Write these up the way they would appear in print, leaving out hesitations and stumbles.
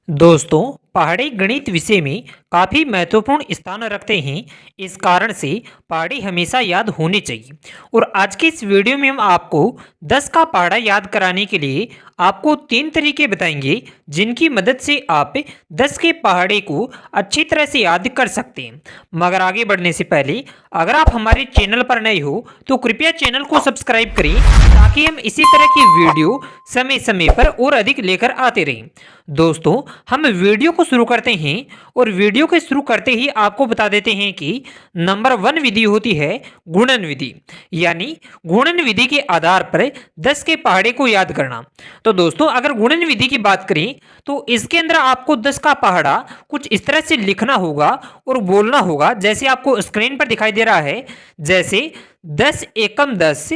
दोस्तों, पहाड़ी गणित विषय में काफ़ी महत्वपूर्ण स्थान रखते हैं। इस कारण से पहाड़ी हमेशा याद होने चाहिए। और आज की इस वीडियो में हम आपको 10 का पहाड़ा याद कराने के लिए आपको 3 तरीके बताएंगे, जिनकी मदद से आप 10 के पहाड़े को अच्छी तरह से याद कर सकते हैं। मगर आगे बढ़ने से पहले अगर आप हमारे चैनल पर नए हो तो कृपया चैनल को सब्सक्राइब करें, ताकि हम इसी तरह की वीडियो समय समय पर और अधिक लेकर आते रहें। दोस्तों, हम वीडियो को शुरू करते हैं और वीडियो के शुरू करते ही आपको बता देते हैं कि नंबर 1 विधि होती है गुणन विधि। यानी गुणन विधि के आधार पर 10 के पहाड़े को याद करना। तो दोस्तों, अगर गुणन विधि की बात करें तो इसके अंदर आपको 10 का पहाड़ा कुछ इस तरह से लिखना होगा और बोलना होगा, जैसे आपको स्क्रीन पर दिखाई दे रहा है। जैसे 10 एकम 10,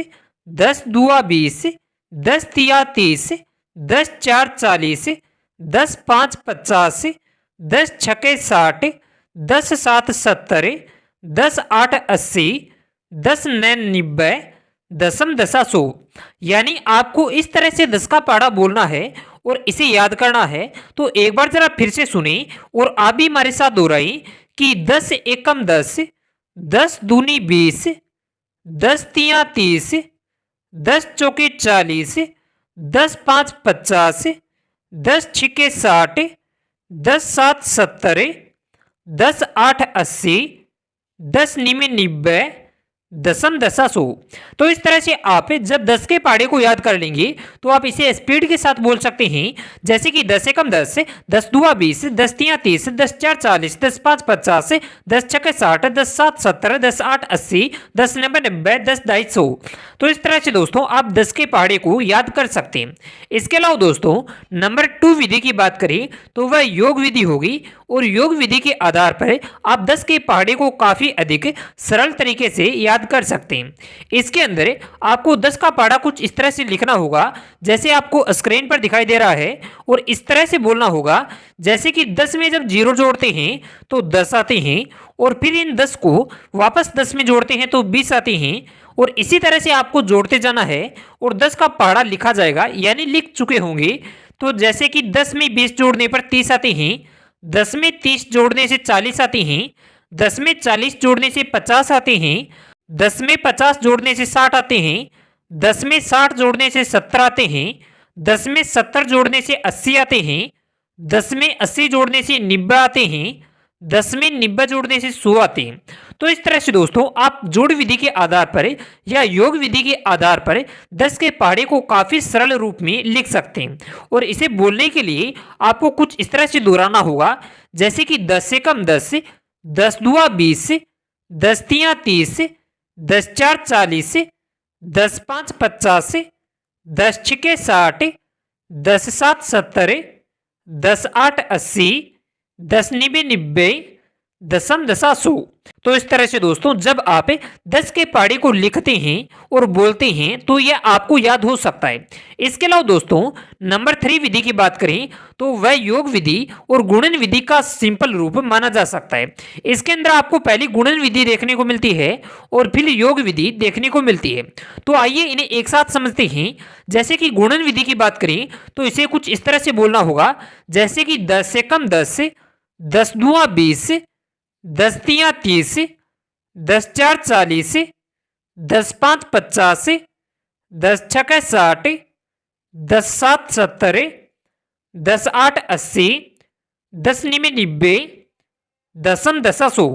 10 दुआ 20, 10 तिया 30, 10 चार 40, 10 पाँच 50, 10 छके 60, 10 सात 70, 10 आठ 80, 10 नौ 90, दसम दशा 100। यानी आपको इस तरह से 10 का पहाड़ा बोलना है और इसे याद करना है। तो एक बार जरा फिर से सुने और आप भी हमारे साथ दोहराइए कि 10 एकम 10, 10 दूनी 20, 10 तिया 30, 10 चौके 40, 10 पाँच 50, 10 छिके 60, 10 सात 70, 10 आठ 80, 10 निमे 90, दसम दशा 100। तो इस तरह से आप जब 10 के पहाड़े को याद कर लेंगे तो आप इसे स्पीड के साथ बोल सकते हैं। जैसे कि 10 एकम 10, 10 दुआ 20, 10 तिया 30, 10 चार 40, 10 पाँच 50, 10 छके 60, 10 सात 70, 10 आठ 80, 10 नब्बे 90, 10 ढाई 100। तो इस तरह से दोस्तों आप 10 के पहाड़े को याद कर सकते हैं। इसके अलावा दोस्तों, नंबर 2 विधि की बात करें तो वह योग विधि होगी। और योग विधि के आधार पर आप 10 के पहाड़े को काफी अधिक सरल तरीके से याद कर सकते हैं। इसके अंदर आपको 10 का पहाड़ा कुछ इस तरह से लिखना होगा, जैसे आपको स्क्रीन पर दिखाई दे रहा है। और इस तरह से बोलना होगा, जैसे कि 10 में जब 0 जोड़ते हैं तो 10 आते हैं, और फिर इन 10 को वापस 10 में जोड़ते हैं तो 20 आते हैं। और इसी तरह से आपको जोड़ते जाना है और 10 का पहाड़ा लिखा जाएगा, यानी लिख चुके होंगे। तो जैसे कि 10 में 20 जोड़ने पर 30 आते हैं, 10 में 30 जोड़ने से 40 आते हैं, 10 में 40 जोड़ने से 50 आते हैं, 10 में 50 जोड़ने से 60 आते हैं, 10 में 60 जोड़ने से 70 आते हैं, 10 में 70 जोड़ने से 80 आते हैं, 10 में 80 जोड़ने से 90 आते हैं, 10 में 90 जोड़ने से 100 आते हैं। तो इस तरह से दोस्तों आप जोड़ विधि के आधार पर या योग विधि के आधार पर 10 के पहाड़े को काफी सरल रूप में लिख सकते हैं। और इसे बोलने के लिए आपको कुछ इस तरह से दोहराना होगा, जैसे कि 10 एकम 10, 10 दुआ 20, 10 तिया 30, 10 चार 40, 10 पाँच 50, 10 छिके 60, 10 सात 70, 10 आठ 80, 10 निबे 90, दसम दशा 100। तो इस तरह से दोस्तों जब आप 10 के पहाड़े को लिखते हैं और बोलते हैं तो यह आपको याद हो सकता है। इसके अलावा दोस्तों, नंबर 3 विधि की बात करें तो वह योग विधि और गुणन विधि का सिंपल रूप माना जा सकता है। इसके अंदर आपको पहली गुणन विधि देखने को मिलती है और फिर योग विधि देखने को मिलती है। तो आइए इन्हें एक साथ समझते हैं। जैसे कि गुणन विधि की बात करें तो इसे कुछ इस तरह से बोलना होगा, जैसे कि 10 एकम 10, 10 दुआ 20, 10 तिया 30, 10 चार 40, 10 पाँच 50, 10 छके 60, 10 सात 70, 10 आठ 80, 10 निमे 90, दसम दशा 100।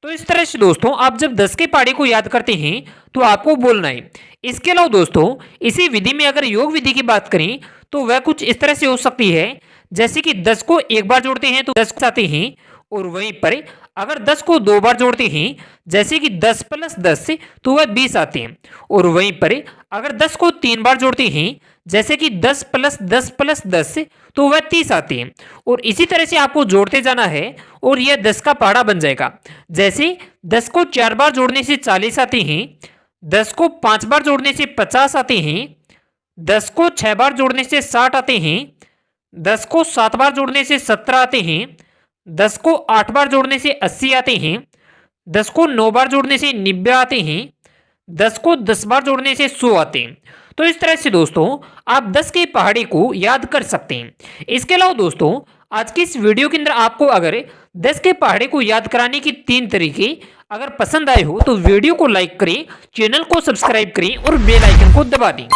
तो इस तरह से दोस्तों आप जब 10 के पहाड़े को याद करते हैं तो आपको बोलना है। इसके अलावा दोस्तों इसी विधि में अगर योग विधि की बात करें तो वह कुछ इस तरह से हो सकती है, जैसे कि 10 को एक बार जोड़ते हैं तो 10 आते हैं, और वहीं पर अगर 10 को 2 बार जोड़ते हैं, जैसे कि 10 प्लस 10 तो वह 20 आते हैं। और वहीं पर अगर 10 को 3 बार जोड़ते हैं, जैसे कि 10 प्लस 10 प्लस 10 तो वह 30 आते हैं। और इसी तरह से आपको जोड़ते जाना है और यह 10 का पहाड़ा बन जाएगा। जैसे 10 को 4 बार जोड़ने से 40 आते हैं, 10 को 5 बार जोड़ने से 50 आते हैं, 10 को 6 बार जोड़ने से 60 आते हैं, 10 को 7 बार जोड़ने से 17 आते हैं, 10 को 8 बार जोड़ने से 80 आते हैं, 10 को 9 बार जोड़ने से 90 आते हैं, 10 को 10 बार जोड़ने से 100 आते हैं। तो इस तरह से दोस्तों आप 10 के पहाड़े को याद कर सकते हैं। इसके अलावा दोस्तों आज की इस वीडियो के अंदर आपको अगर 10 के पहाड़े को याद कराने के 3 तरीके अगर पसंद आए हो तो वीडियो को लाइक करें, चैनल को सब्सक्राइब करें और बेल आइकन को दबा दें।